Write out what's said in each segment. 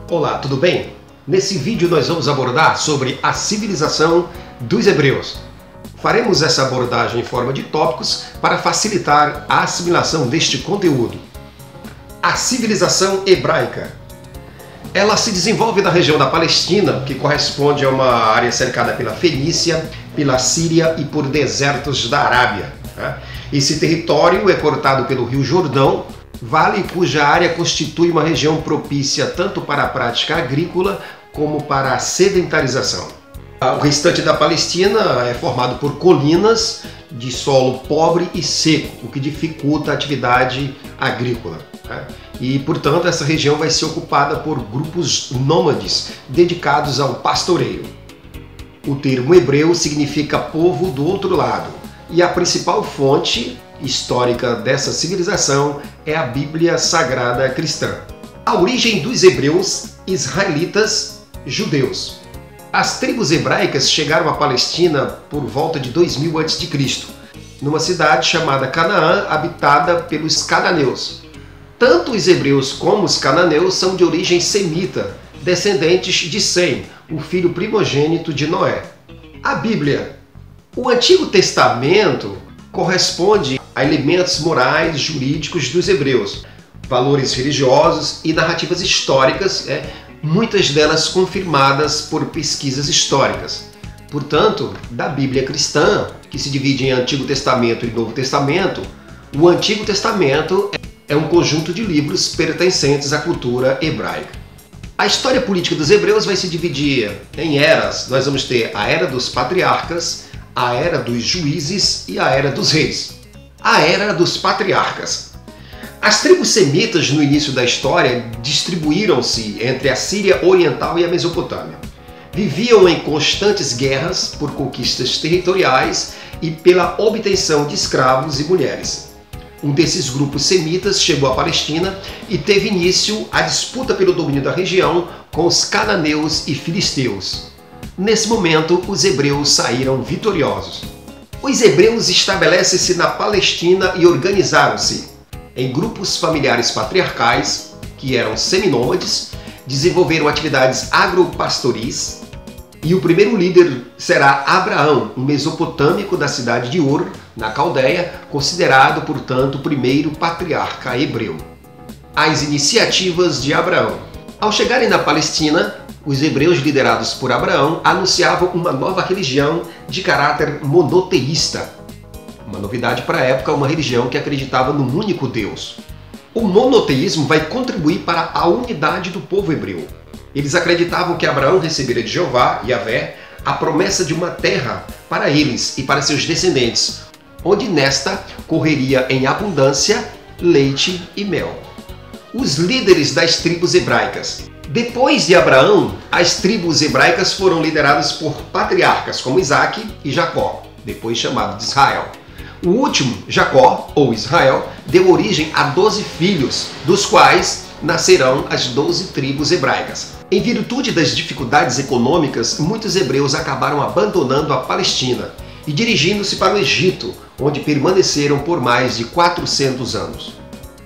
Olá, tudo bem? Nesse vídeo nós vamos abordar sobre a civilização dos hebreus. Faremos essa abordagem em forma de tópicos para facilitar a assimilação deste conteúdo. A civilização hebraica. Ela se desenvolve na região da Palestina, que corresponde a uma área cercada pela Fenícia, pela Síria e por desertos da Arábia. Esse território é cortado pelo Rio Jordão, vale cuja área constitui uma região propícia tanto para a prática agrícola como para a sedentarização. O restante da Palestina é formado por colinas de solo pobre e seco, o que dificulta a atividade agrícola. E, portanto, essa região vai ser ocupada por grupos nômades dedicados ao pastoreio. O termo hebreu significa povo do outro lado, e a principal fonte histórica dessa civilização é a Bíblia Sagrada Cristã. A origem dos hebreus, israelitas, judeus. As tribos hebraicas chegaram à Palestina por volta de 2000 a.C., numa cidade chamada Canaã, habitada pelos cananeus. Tanto os hebreus como os cananeus são de origem semita, descendentes de Sem, o filho primogênito de Noé. A Bíblia. O Antigo Testamento corresponde a elementos morais, jurídicos dos hebreus, valores religiosos e narrativas históricas, muitas delas confirmadas por pesquisas históricas. Portanto, da Bíblia cristã, que se divide em Antigo Testamento e Novo Testamento, o Antigo Testamento é um conjunto de livros pertencentes à cultura hebraica. A história política dos hebreus vai se dividir em eras. Nós vamos ter a era dos patriarcas, a era dos juízes e a era dos reis. A era dos patriarcas. As tribos semitas no início da história distribuíram-se entre a Síria Oriental e a Mesopotâmia. Viviam em constantes guerras por conquistas territoriais e pela obtenção de escravos e mulheres. Um desses grupos semitas chegou à Palestina e teve início a disputa pelo domínio da região com os cananeus e filisteus. Nesse momento, os hebreus saíram vitoriosos. Os hebreus estabelecem-se na Palestina e organizaram-se em grupos familiares patriarcais, que eram seminômades, desenvolveram atividades agropastoris, e o primeiro líder será Abraão, um mesopotâmico da cidade de Ur, na Caldeia, considerado, portanto, o primeiro patriarca hebreu. As iniciativas de Abraão. Ao chegarem na Palestina, os hebreus liderados por Abraão anunciavam uma nova religião de caráter monoteísta. Uma novidade para a época, uma religião que acreditava num único Deus. O monoteísmo vai contribuir para a unidade do povo hebreu. Eles acreditavam que Abraão recebera de Jeová, Yahvé, a promessa de uma terra para eles e para seus descendentes, onde nesta correria em abundância leite e mel. Os líderes das tribos hebraicas. Depois de Abraão, as tribos hebraicas foram lideradas por patriarcas como Isaac e Jacó, depois chamado de Israel. O último, Jacó, ou Israel, deu origem a 12 filhos, dos quais nascerão as 12 tribos hebraicas. Em virtude das dificuldades econômicas, muitos hebreus acabaram abandonando a Palestina e dirigindo-se para o Egito, onde permaneceram por mais de 400 anos.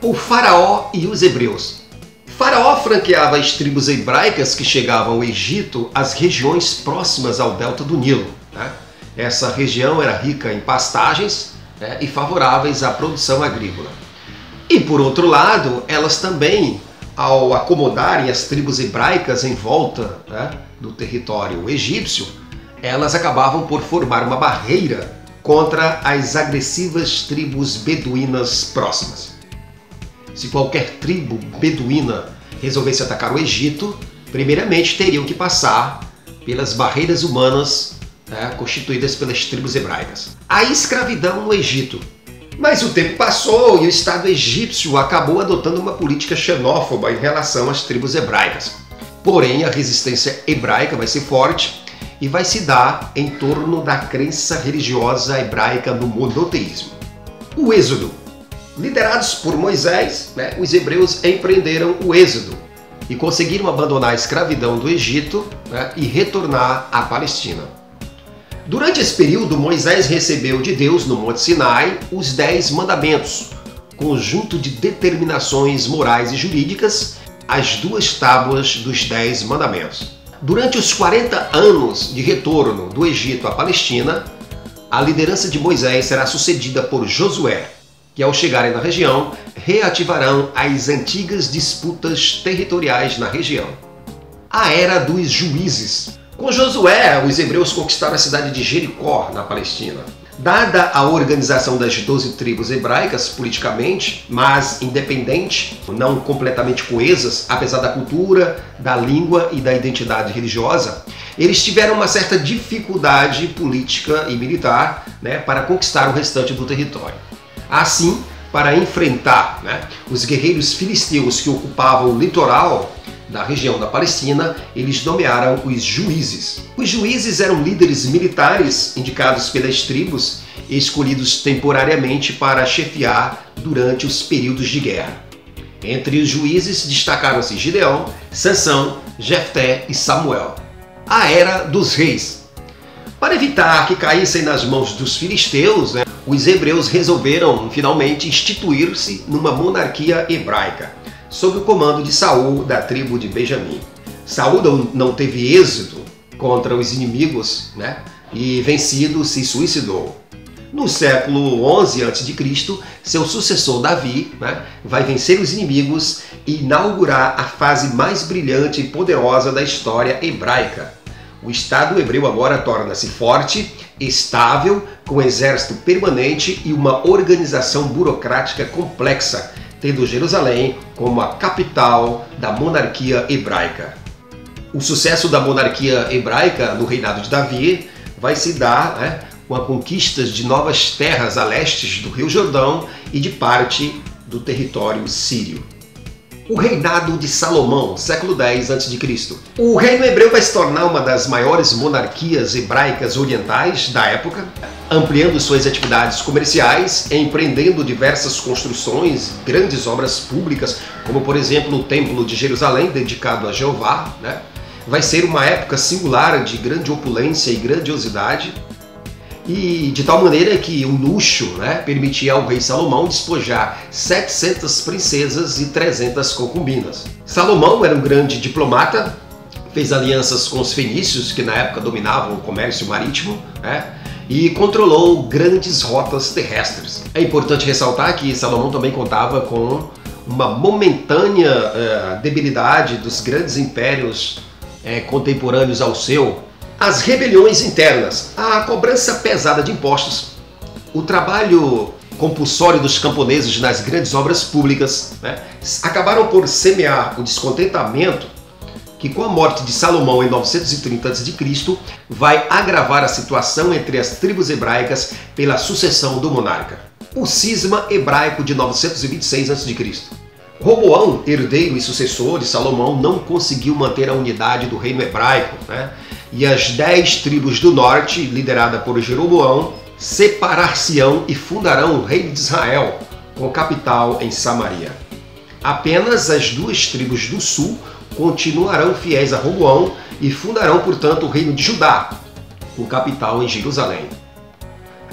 O faraó e os hebreus. Faraó franqueava as tribos hebraicas que chegavam ao Egito às regiões próximas ao delta do Nilo. Essa região era rica em pastagens e favoráveis à produção agrícola. E por outro lado, elas também, ao acomodarem as tribos hebraicas em volta do território egípcio, elas acabavam por formar uma barreira contra as agressivas tribos beduínas próximas. Se qualquer tribo beduína resolvesse atacar o Egito, primeiramente teriam que passar pelas barreiras humanas constituídas pelas tribos hebraicas. A escravidão no Egito. Mas o tempo passou e o Estado egípcio acabou adotando uma política xenófoba em relação às tribos hebraicas. Porém, a resistência hebraica vai ser forte e vai se dar em torno da crença religiosa hebraica no monoteísmo. O Êxodo. Liderados por Moisés, os hebreus empreenderam o Êxodo e conseguiram abandonar a escravidão do Egito e retornar à Palestina. Durante esse período, Moisés recebeu de Deus, no Monte Sinai, os 10 mandamentos, conjunto de determinações morais e jurídicas as 2 tábuas dos 10 mandamentos. Durante os 40 anos de retorno do Egito à Palestina, a liderança de Moisés será sucedida por Josué, que ao chegarem na região, reativarão as antigas disputas territoriais na região. A Era dos Juízes. Com Josué, os hebreus conquistaram a cidade de Jericó, na Palestina. Dada a organização das 12 tribos hebraicas politicamente, mas independente, não completamente coesas, apesar da cultura, da língua e da identidade religiosa, eles tiveram uma certa dificuldade política e militar, para conquistar o restante do território. Assim, para enfrentar os guerreiros filisteus que ocupavam o litoral da região da Palestina, eles nomearam os juízes. Os juízes eram líderes militares indicados pelas tribos e escolhidos temporariamente para chefiar durante os períodos de guerra. Entre os juízes destacaram-se Gideão, Sansão, Jefté e Samuel. A Era dos Reis. Para evitar que caíssem nas mãos dos filisteus, os hebreus resolveram finalmente instituir-se numa monarquia hebraica, sob o comando de Saul, da tribo de Benjamim. Saul não teve êxito contra os inimigos, e vencido se suicidou. No século 11 a.C., seu sucessor Davi vai vencer os inimigos e inaugurar a fase mais brilhante e poderosa da história hebraica. O Estado hebreu agora torna-se forte, estável, com exército permanente e uma organização burocrática complexa, tendo Jerusalém como a capital da monarquia hebraica. O sucesso da monarquia hebraica no reinado de Davi vai se dar com a conquista de novas terras a leste do Rio Jordão e de parte do território sírio. O reinado de Salomão, século X a.C. O reino hebreu vai se tornar uma das maiores monarquias hebraicas orientais da época, ampliando suas atividades comerciais, empreendendo diversas construções, grandes obras públicas, como por exemplo o Templo de Jerusalém, dedicado a Jeová. Vai ser uma época singular de grande opulência e grandiosidade, e de tal maneira que o luxo permitia ao rei Salomão despojar 700 princesas e 300 concubinas. Salomão era um grande diplomata, fez alianças com os fenícios, que na época dominavam o comércio marítimo, e controlou grandes rotas terrestres. É importante ressaltar que Salomão também contava com uma momentânea debilidade dos grandes impérios contemporâneos ao seu. As rebeliões internas, a cobrança pesada de impostos, o trabalho compulsório dos camponeses nas grandes obras públicas, acabaram por semear o descontentamento que, com a morte de Salomão em 930 a.C., vai agravar a situação entre as tribos hebraicas pela sucessão do monarca. O cisma hebraico de 926 a.C. Roboão, herdeiro e sucessor de Salomão, não conseguiu manter a unidade do reino hebraico, e as 10 tribos do norte, liderada por Jeroboão, separar-se-ão e fundarão o reino de Israel, com capital em Samaria. Apenas as 2 tribos do sul continuarão fiéis a Roboão e fundarão, portanto, o reino de Judá, com capital em Jerusalém.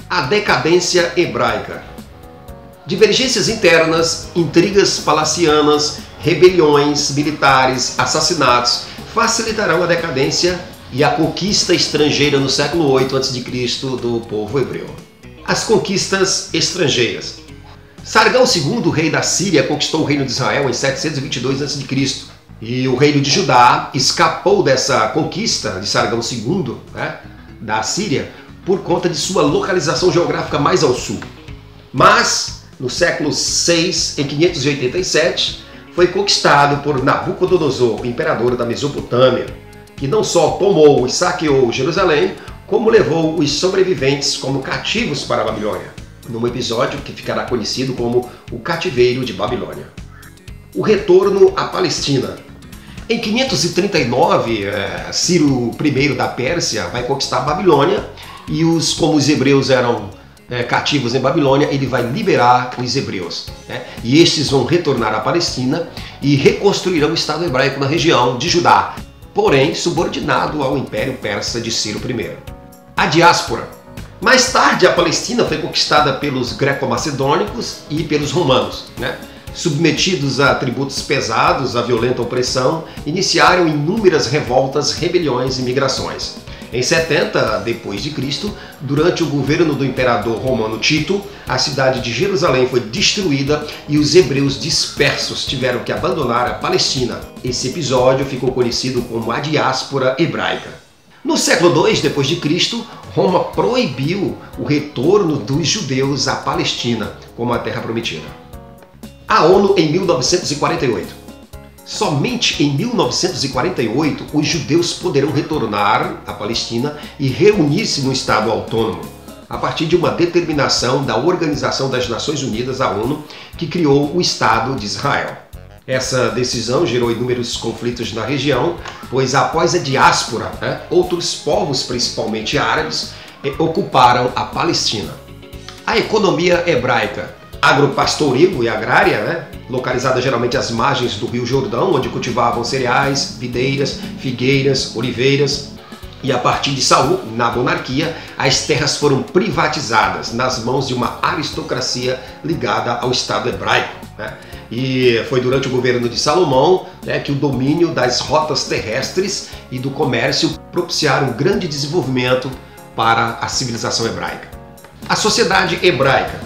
A decadência hebraica. Divergências internas, intrigas palacianas, rebeliões militares, assassinatos facilitarão a decadência e a conquista estrangeira no século 8 a.C. do povo hebreu. As conquistas estrangeiras. Sargão II, rei da Síria, conquistou o reino de Israel em 722 a.C. E o reino de Judá escapou dessa conquista de Sargão II, da Síria, por conta de sua localização geográfica mais ao sul. Mas, no século VI, em 587, foi conquistado por Nabucodonosor, o imperador da Mesopotâmia, que não só tomou e saqueou Jerusalém, como levou os sobreviventes como cativos para a Babilônia, num episódio que ficará conhecido como o Cativeiro de Babilônia. O retorno à Palestina. Em 539, Ciro I da Pérsia vai conquistar a Babilônia e, como os hebreus eram cativos em Babilônia, ele vai liberar os hebreus. E estes vão retornar à Palestina e reconstruirão o Estado hebraico na região de Judá, porém subordinado ao Império Persa de Ciro I. A diáspora. Mais tarde, a Palestina foi conquistada pelos greco-macedônicos e pelos romanos. submetidos a tributos pesados, a violenta opressão, iniciaram inúmeras revoltas, rebeliões e migrações. Em 70 d.C., durante o governo do imperador romano Tito, a cidade de Jerusalém foi destruída e os hebreus dispersos tiveram que abandonar a Palestina. Esse episódio ficou conhecido como a diáspora hebraica. No século II d.C., Roma proibiu o retorno dos judeus à Palestina como a terra prometida. A ONU em 1948. Somente em 1948 os judeus poderão retornar à Palestina e reunir-se no Estado autônomo, a partir de uma determinação da Organização das Nações Unidas, a ONU, que criou o Estado de Israel. Essa decisão gerou inúmeros conflitos na região, pois após a diáspora, outros povos, principalmente árabes, ocuparam a Palestina. A economia hebraica, agropastoril e agrária, localizada geralmente às margens do Rio Jordão, onde cultivavam cereais, videiras, figueiras, oliveiras. E a partir de Saul, na monarquia, as terras foram privatizadas nas mãos de uma aristocracia ligada ao Estado hebraico. E foi durante o governo de Salomão que o domínio das rotas terrestres e do comércio propiciaram um grande desenvolvimento para a civilização hebraica. A sociedade hebraica.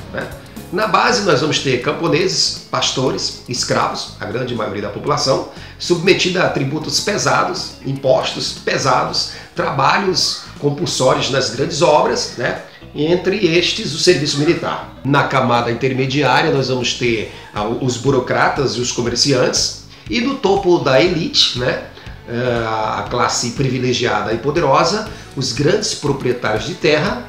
Na base nós vamos ter camponeses, pastores, escravos, a grande maioria da população, submetida a tributos pesados, impostos pesados, trabalhos compulsórios nas grandes obras, e entre estes o serviço militar. Na camada intermediária nós vamos ter os burocratas e os comerciantes, e no topo da elite, a classe privilegiada e poderosa, os grandes proprietários de terra,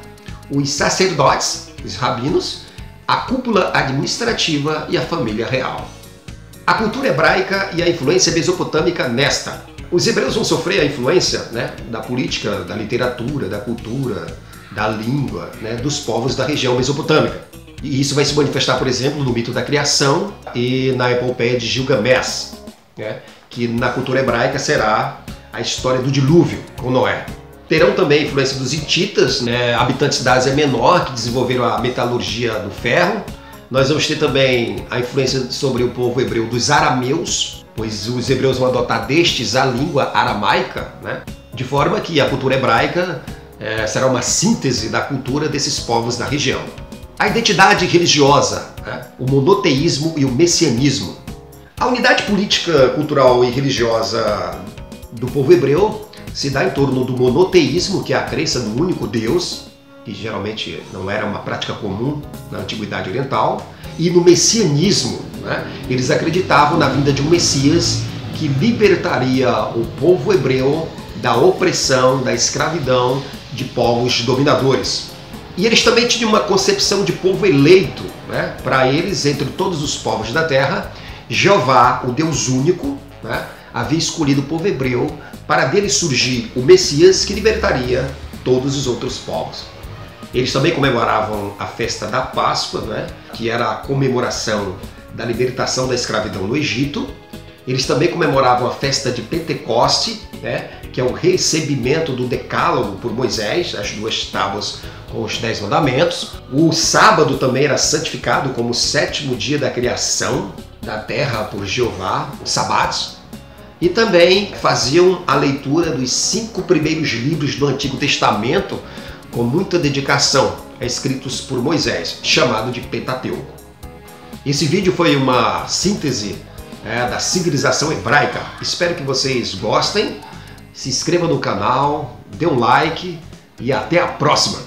os sacerdotes, os rabinos, a cúpula administrativa e a família real. A cultura hebraica e a influência mesopotâmica nesta. Os hebreus vão sofrer a influência da política, da literatura, da cultura, da língua, dos povos da região mesopotâmica. E isso vai se manifestar, por exemplo, no mito da criação e na epopeia de Gilgamesh, que na cultura hebraica será a história do dilúvio com Noé. Terão também a influência dos hititas, habitantes da Ásia Menor, que desenvolveram a metalurgia do ferro. Nós vamos ter também a influência sobre o povo hebreu dos arameus, pois os hebreus vão adotar destes a língua aramaica, de forma que a cultura hebraica será uma síntese da cultura desses povos da região. A identidade religiosa, o monoteísmo e o messianismo. A unidade política, cultural e religiosa do povo hebreu se dá em torno do monoteísmo, que é a crença no único Deus, que geralmente não era uma prática comum na Antiguidade Oriental, e no messianismo. Eles acreditavam na vinda de um Messias que libertaria o povo hebreu da opressão, da escravidão de povos dominadores. E eles também tinham uma concepção de povo eleito. Para eles, entre todos os povos da terra, Jeová, o Deus único, havia escolhido o povo hebreu para dele surgir o Messias que libertaria todos os outros povos. Eles também comemoravam a festa da Páscoa, que era a comemoração da libertação da escravidão no Egito. Eles também comemoravam a festa de Pentecoste, que é o recebimento do Decálogo por Moisés, as 2 tábuas com os 10 mandamentos. O sábado também era santificado como o 7º dia da criação da terra por Jeová, os sabatos. E também faziam a leitura dos 5 primeiros livros do Antigo Testamento com muita dedicação, escritos por Moisés, chamado de Pentateuco. Esse vídeo foi uma síntese da civilização hebraica. Espero que vocês gostem, se inscrevam no canal, dê um like e até a próxima!